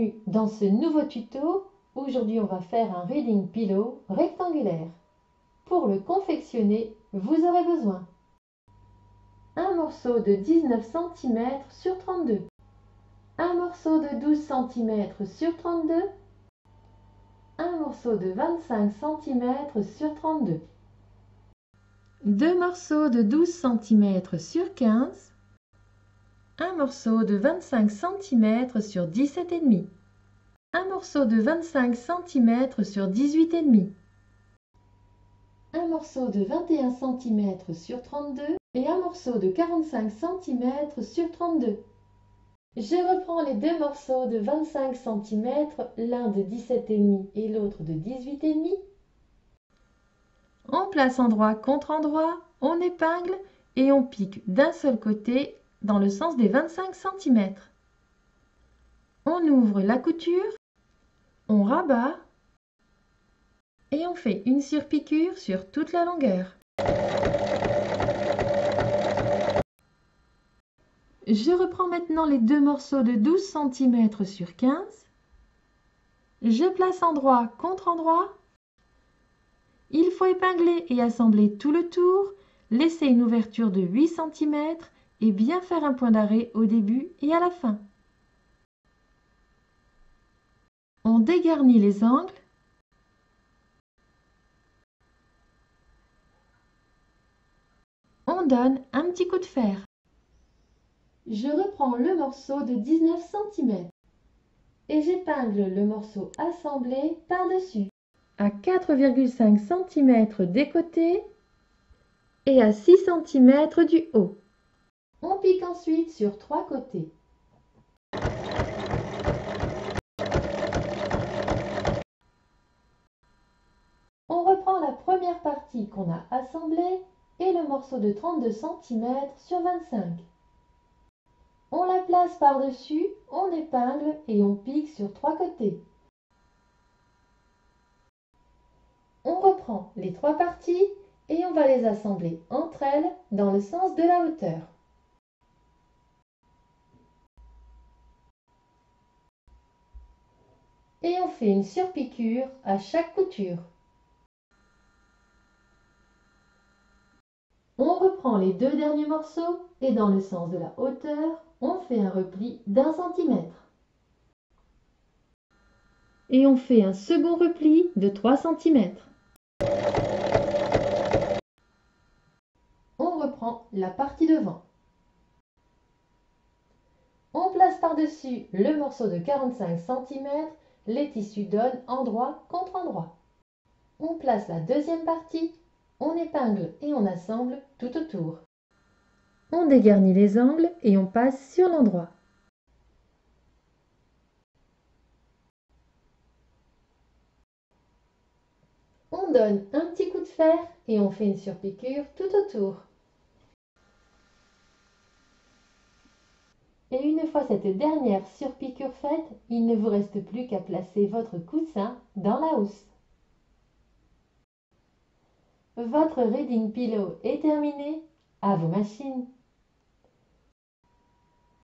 Bienvenue dans ce nouveau tuto. Aujourd'hui, on va faire un reading pillow rectangulaire. Pour le confectionner, vous aurez besoin un morceau de 19 cm sur 32, un morceau de 12 cm sur 32, un morceau de 25 cm sur 32, deux morceaux de 12 cm sur 15, un morceau de 25 cm sur 17,5, un morceau de 25 cm sur 18,5, un morceau de 21 cm sur 32 et un morceau de 45 cm sur 32. Je reprends les deux morceaux de 25 cm, l'un de 17,5 et l'autre de 18,5. On place endroit contre endroit, on épingle et on pique d'un seul côté dans le sens des 25 cm. On ouvre la couture, on rabat et on fait une surpiqûre sur toute la longueur. Je reprends maintenant les deux morceaux de 12 cm sur 15. Je place endroit contre endroit. Il faut épingler et assembler tout le tour, laisser une ouverture de 8 cm et bien faire un point d'arrêt au début et à la fin. On dégarnit les angles. On donne un petit coup de fer. Je reprends le morceau de 19 cm et j'épingle le morceau assemblé par-dessus à 4,5 cm des côtés et à 6 cm du haut. On pique ensuite sur 3 côtés. On reprend la première partie qu'on a assemblée et le morceau de 32 cm sur 25. On la place par-dessus, on épingle et on pique sur 3 côtés. On reprend les 3 parties et on va les assembler entre elles dans le sens de la hauteur. Et on fait une surpiqûre à chaque couture. On reprend les deux derniers morceaux et dans le sens de la hauteur, on fait un repli d'1 centimètre. Et on fait un second repli de 3 cm. On reprend la partie devant. On place par-dessus le morceau de 45 cm, les tissus donnent endroit contre endroit. On place la deuxième partie, on épingle et on assemble tout autour. On dégarnit les angles et on passe sur l'endroit. On donne un petit coup de fer et on fait une surpiqûre tout autour. Et une fois cette dernière surpiqûre faite, il ne vous reste plus qu'à placer votre coussin dans la housse. Votre reading pillow est terminé. À vos machines.